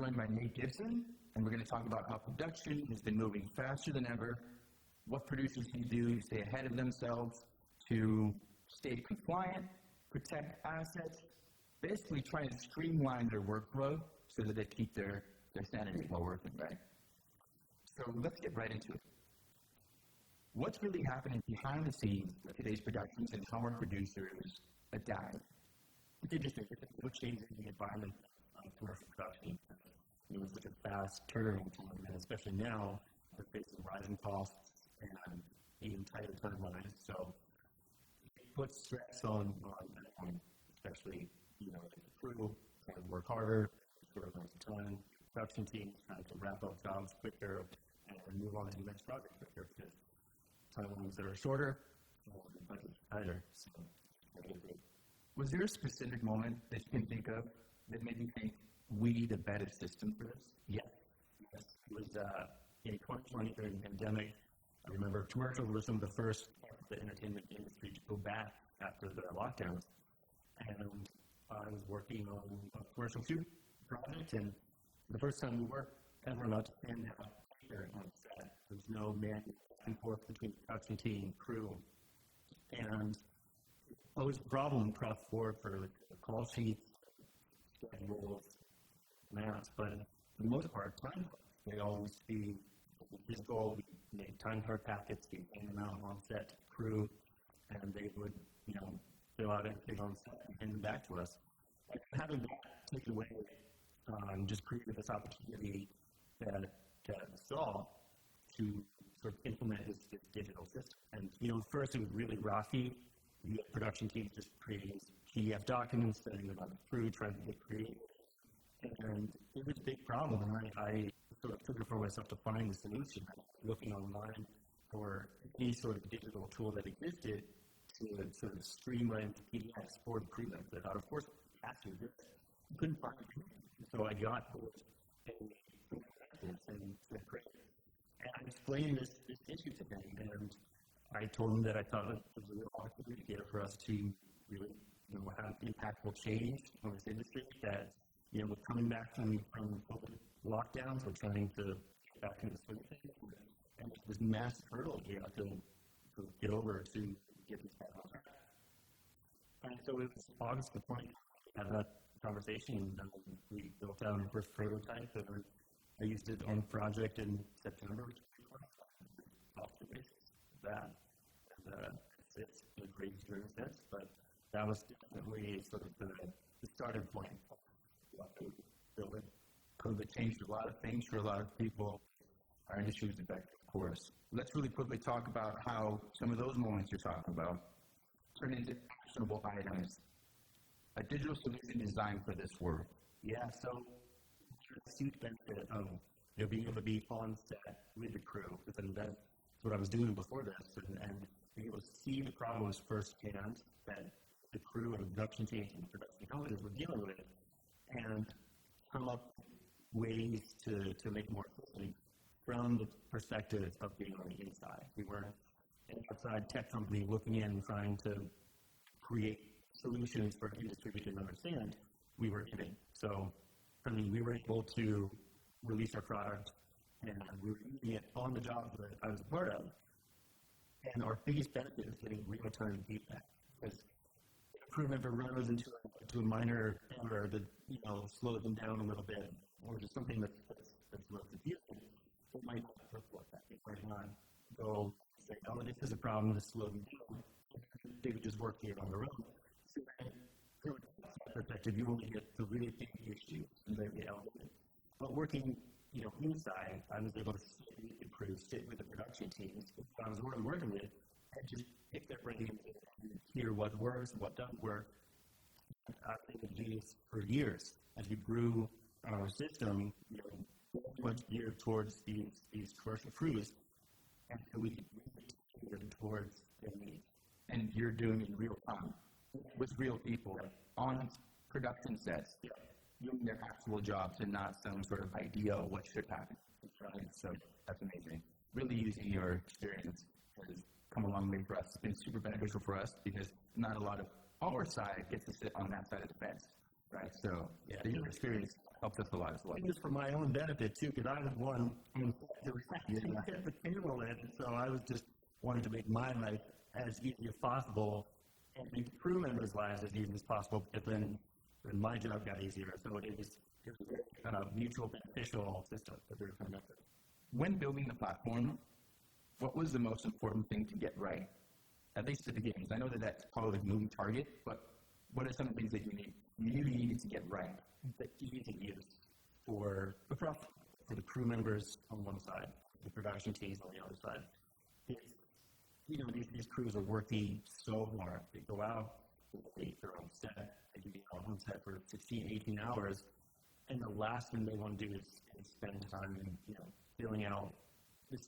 joined by Nate Gibson, and we're going to talk about how production has been moving faster than ever, what producers can do to stay ahead of themselves, to stay compliant, protect assets, basically trying to streamline their workflow so that they keep their sanity while working, right? So let's get right into it. What's really happening behind the scenes of today's productions and how our producers adapt? It's interesting. We're changing the environment of commercial production. It was such a fast turnaround time, and especially now, we're facing rising costs and even tighter timelines. So it puts stress on especially the crew trying to work harder, shorter amounts of time, production teams trying to wrap up jobs quicker and move on to the next project quicker because timelines that are shorter, the budget's tighter. So was there a specific moment that you can think of that made you think we need a better system for this? Yes. It was in 2020 during the pandemic. I remember commercials were some of the first parts of the entertainment industry to go back after the lockdowns. And I was working on a commercial shoot project, and the first time we were ever allowed to stand out here on set. There was no manual back and forth between the production team, crew, and it posed a problem across the board for the call sheets, schedules, maps, but for the most part, time cards. They always be physical. We made time card packets, we hand them out on set to the crew, and they would, fill out everything on set and hand them back to us. And having that taken away just created this opportunity that saw to sort of implement this digital system. And, first it was really rocky. You had production teams just creating PDF documents, sending them out to the crew, trying to get creative. And it was a big problem, and I sort of took it for myself to find the solution. Looking online for any sort of digital tool that existed to sort of streamline the PDFs for the crew that out of course after this. Couldn't find it. So I got those and said, great. And I explained this issue to them, and I told them that I thought it was a real opportunity here for us to really have impactful change on this industry that we're coming back from COVID lockdowns, we're trying to get back into the swing of things, and this massive hurdle we have to get over to get this back on track. And so it was August the 20th, we had that conversation, and we built out our first prototype, and I used it on the project in September, off the basis of that. And it's been a great experience since, but that was definitely sort of the starting point. COVID changed a lot of things for a lot of people. Our industry was affected, of course. Let's really quickly talk about how some of those moments you're talking about turn into actionable items. A digital solution designed for this world. Yeah, so there's a huge benefit of being able to be on set with the crew, because that's what I was doing before this, and being able to see the problems firsthand that the crew and the production teams and the production companies were dealing with, and come up with ways to make it more efficient from the perspective of being on the inside. We weren't an outside tech company looking in and trying to create solutions for an industry we didn't understand. We were in it. So, we were able to release our product, and we were using it on the jobs that I was a part of. And our biggest benefit is getting real-time feedback. Because if a crew member runs into a minor error that slows them down a little bit, or just something that's a little confusing, they might not report that. They might not go say, "Oh, this is a problem. This slowed me down." They would just work here on their own. So, from a perspective, you only get the really big issues and they get elevated. But working, inside, I was able to sit with the crew, sit with the production teams I was working with, and just pick their brains and hear what works and what doesn't work. I've been doing this for years. As we grew our system, much geared towards these commercial crews, and so we could really geared towards their needs. And you're doing it in real time with real people on production sets, doing their actual jobs and not some sort of idea of what should happen. Right? So that's amazing. Really using your experience has come a long way for us. It's been super beneficial for us because not a lot of our side gets to sit on that side of the fence. right? So Yeah. the user experience helps us a lot as well. It was for my own benefit too, because I was one to get the payroll in, so I was just wanting to make my life as easy as possible and make the crew members' lives as easy as possible, because then my job got easier. So it was kind of mutual beneficial system that we were coming up with. When building the platform, what was the most important thing to get right? At least at the beginning. I know that that's probably a moving target, but what are some things that you really needed to get right? The ease of use for the crew members on one side, the production teams on the other side. These crews are working so hard. They go out, they're on set, they can be on set for 16, 18 hours, and the last thing they want to do is spend time filling out the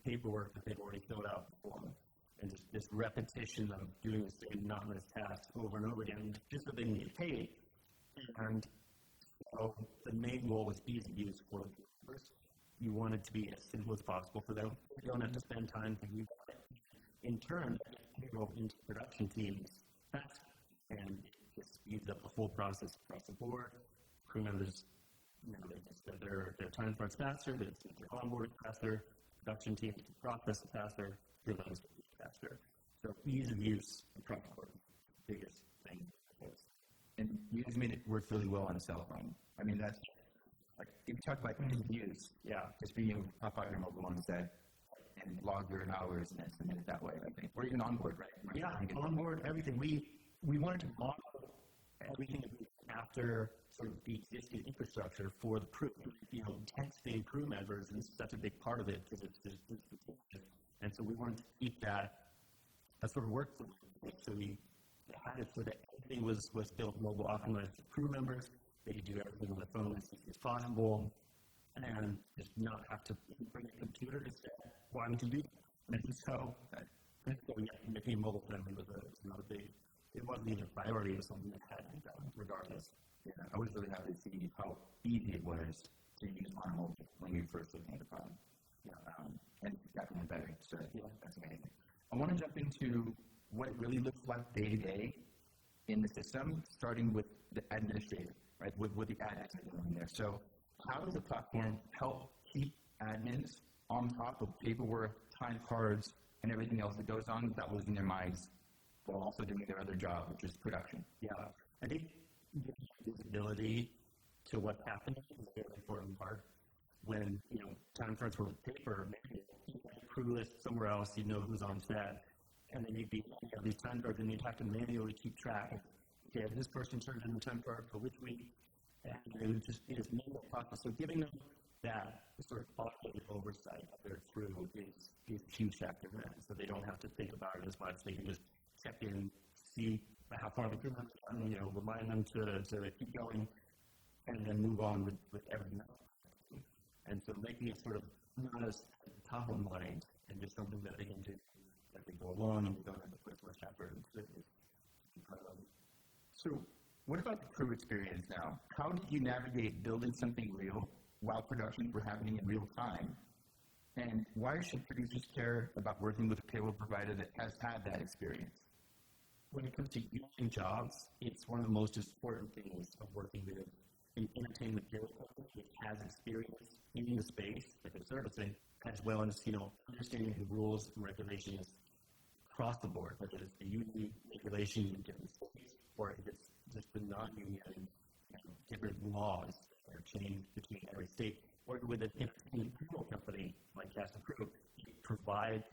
paperwork that they've already filled out before. And just this repetition of doing the same monotonous tasks over and over again, just so they can get paid. And so the main goal was ease of use for the viewers. You want it to be as simple as possible for them. They don't have to spend time thinking about it. In turn, they go into production teams fast, and it just speeds up the whole process across the board. Crew members, their time cards faster, their onboarding faster, production teams can process it faster, crew members can be faster. So ease of use across the board, biggest thing. And you guys made it work really well on a cell phone. I mean, that's like, if you talk about ease of use, just being able to pop out your mobile on set and log your hours and then submit it that way, I think. Or even onboard, right? Yeah, onboard, everything. We wanted to model everything after sort of the existing infrastructure for the crew. Texting crew members is such a big part of it because it's and so we wanted to keep that sort of workflow. So we had it so that everything was built mobile optimized for crew members. They could do everything on the phone as easy as possible, and just not have to bring a computer to say, why don't you do that? And so, making mobile friendly was not a big, it wasn't even a priority, it was something that had to be done regardless. Yeah, I was really happy to see how easy it was to use on mobile when we first looked at the problem. And it's gotten better, so that's amazing. I want to jump into what it really looks like day to day in the system, starting with the administrator, right? With the admins that are in there. So, how does the platform help keep admins on top of paperwork, time cards, and everything else that goes on that was in their minds, while also doing their other job, which is production? Yeah, I think visibility to what's happening is a very important part. When time cards were with paper, maybe you had a crew list somewhere else, you know who's on set. And then you'd be these time cards, and you'd have to manually keep track of, okay, this person turned in the time card for which week, and it would just be this manual process. So giving them that sort of automated oversight of their crew is a huge factor in that. So they don't have to think about it as much. They can just check in, see how far the crew members are, remind them to keep going, and then move on with everything else. And so making it sort of not as top of mind and just something that they can do as they go along, and we don't have to put as much effort into it. So, what about the crew experience now? How did you navigate building something real while productions were happening in real time? And why should producers care about working with a payroll provider that has had that experience? When it comes to union jobs, it's one of the most important things of working with an entertainment payroll company that has experience in the space that they're servicing, as well as understanding the rules and regulations across the board, whether it's the union regulations in different states, or if it's just the non-union different laws that are changed between every state, or with an entertainment payroll company like Cast and Crew, you provide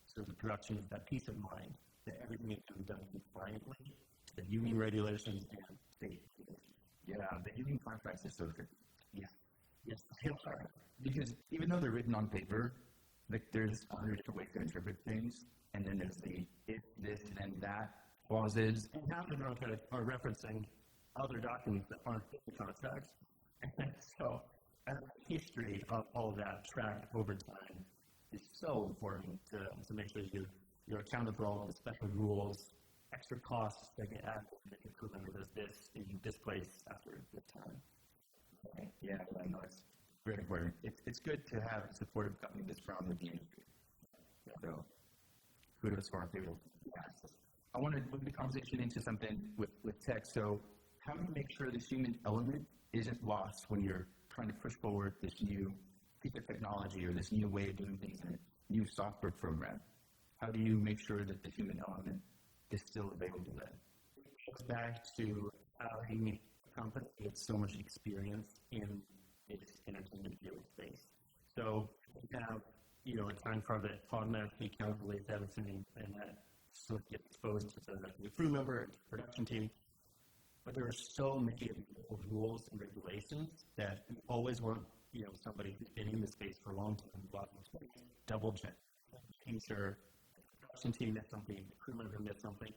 sort of the production of that peace of mind that everything is done compliantly to the union regulations and state regulations. Yeah, the union contracts are so good. Yeah. Yes, they are. Because even though they're written on paper, there's 100 different ways to interpret things, and then there's the if, this, and that clauses. And half of them are referencing other documents that aren't in the contracts. And so, the history of all of that tracked over time is so important to make sure you're accounted for all of the special rules, extra costs that get added if the crew member does this in this place after this time. Okay. Yeah, I know it's very important. It's good to have a supportive company that's from the industry. So, kudos for our payroll. I want to move the conversation into something with tech. So, how do you make sure this human element isn't lost when you're trying to push forward this new piece of technology or this new way of doing things in a new software program? How do you make sure that the human element is still available then? It goes back to having a company with so much experience in its entertainment field space. So we have, a time card that automatically calculates everything and that sort of gets exposed to the crew member and the production team. But there are so many rules and regulations that you always want, somebody who's been in the space for a long time, double check, making sure the production team missed something, the crew member missed something.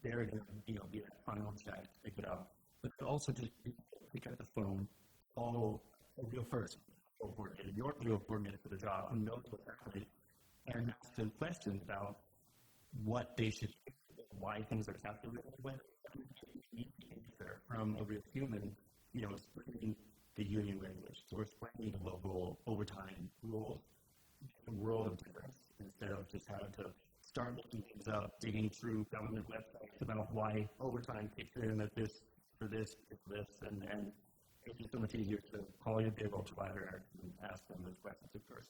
They're going to, be that final check, pick it up. But also just pick up the phone, call a real person, your real coordinator for the job, who knows what's happening, and ask them questions about what they should do, why things are calculated, when from a real human, explaining the union regulations or explaining the local overtime rules, a world of difference, instead of just having to start looking things up, digging through government websites about why overtime kicks in at this, for this, and it's just so much easier to call your payroll provider and ask them those questions at first.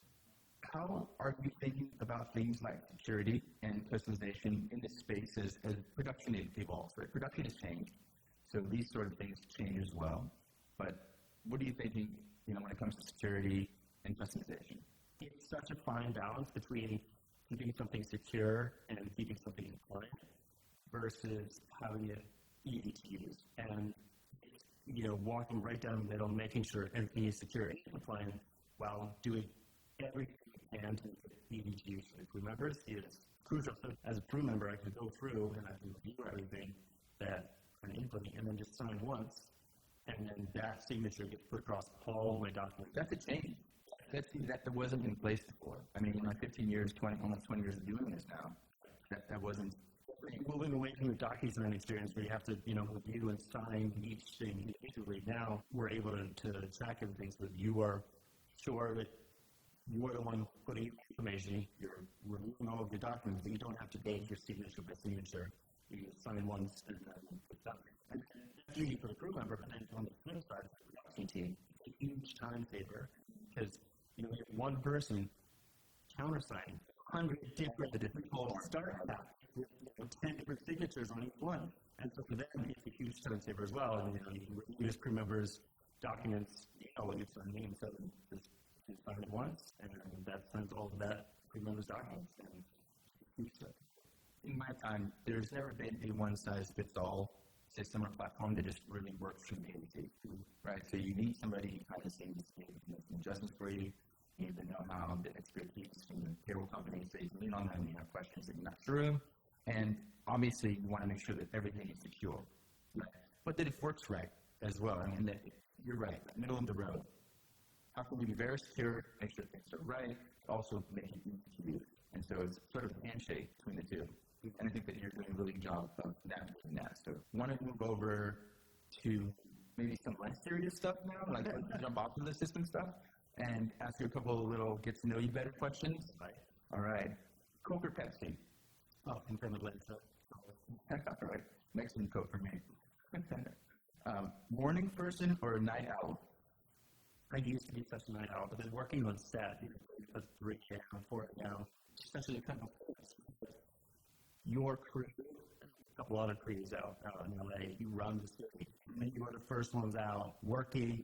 How are you thinking about things like security and personalization in this space as production evolves? Right? Production has changed, so these sort of things change as well. But what are you thinking, when it comes to security and personalization? It's such a fine balance between keeping something secure and keeping something compliant versus having it easy to use. And walking right down the middle, making sure everything is secure and compliant while doing everything you can to make it easy to use for the crew members is crucial. So as a crew member, I can go through and I can review everything that I'm inputting and then just sign once, and then that signature gets put across all my documents. That's a change. That wasn't in place before. I mean, in my 15 years, almost 20 years of doing this now, that wasn't. Moving away from the DocuSign experience where you have to, review and sign each thing individually, now we're able to track everything so that you are sure that you're the one putting information, you're removing all of your documents, but you don't have to date your signature by signature. You sign once and then put that. And that's easy for the crew member, but then on the flip side, for the production team, it's a huge time saver because, you have one person countersigning 100 different people start that. 10 different signatures on each one. And so for them, it's a huge time saver as well. And, you can review as crew members' documents, when it's their name, so just sign it once, and that signs all of that crew members' documents. And in my time, there's never been a one-size-fits-all system or platform that just really works from A to Z, right? So you need somebody behind the scenes to make some adjustments for you. You need to know how the expertise from the payroll company, so you can lean on them when you have questions that you're not sure of. And obviously, you want to make sure that everything is secure, right? But that it works right as well. I mean, that you're right, middle of the road. How can we be very secure, make sure things are right, also make it easy to use? And so it's sort of a handshake between the two. And I think that you're doing a really good job of navigating that. So I want to move over to maybe some less serious stuff now, like jump off of the system stuff, and ask you a couple of little get-to-know-you better questions. All right. Coke or Pepsi? Oh, I'm from Atlanta. All right. Mexican Coke for me. Morning person or night owl? I used to be such a night owl, but then working on set, at 3 a.m., 4 a.m., especially kind of your crew, a couple other crews out in LA, you run the city, and then you are the first ones out working,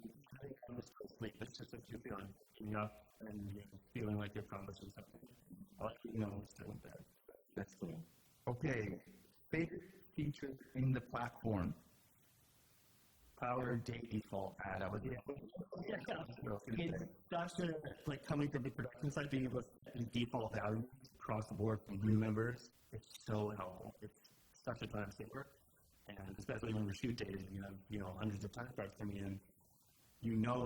sleep. It's just that you're feeling, and feeling like you're accomplishing something. I like what's doing that. That's cool. Okay. Favorite feature in the platform? Power day default. That was it. It's such a, coming from the production side, being able to set default values across the board from new members, it's so helpful. It's such a time saver. And especially when we shoot days, you have, hundreds of time cards coming in,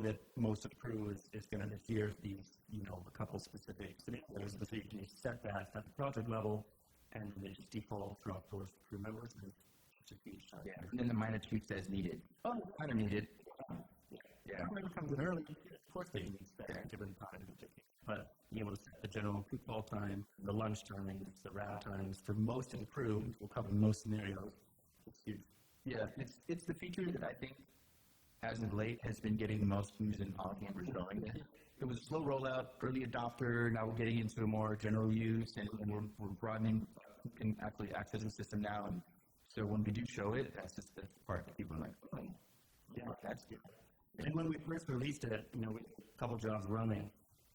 that most of the crew is going to adhere to these, a couple specific scenarios, so you can set that at the project level, and they just default throughout those crew members. And it's a huge time. Yeah, and then the minor tweaks as needed. Oh, kind of needed. Yeah. Whoever comes in early, of course they need that given time. But being able to set the general football time, the lunch times, the wrap times for most of the crew, will cover most scenarios. It's huge. Yeah, it's the feature that I think, as of late, has been getting the most news and all campers going. It was a slow rollout, early adopter. Now we're getting into a more general use, and we're broadening. You can actually access the system now, and so when we do show it, that's just the part that people are like, oh, yeah, that's good. And when we first released it, we had a couple jobs running,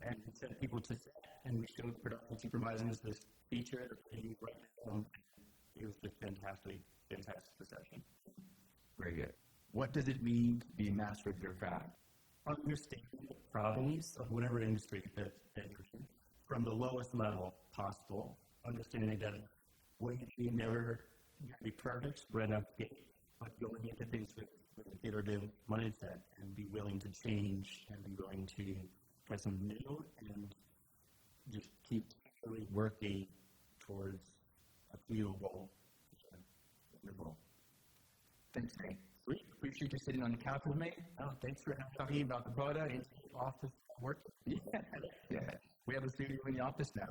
and we sent people to set, and we showed production supervisors this feature that they use right now. It was just fantastic reception. Very good. What does it mean to be a master of your craft? Understanding the problems of whatever industry that you're in, from the lowest level possible. Understanding that what you do never be perfect right out the gate, but going into things with an iterative mindset and be willing to change and be willing to try something new and just keep really working towards achievable goal. Thanks, Nate. Sweet. Appreciate you sitting on the couch with me. Oh, thanks for Talking about the product. office work. Yeah. We have a studio in the office now.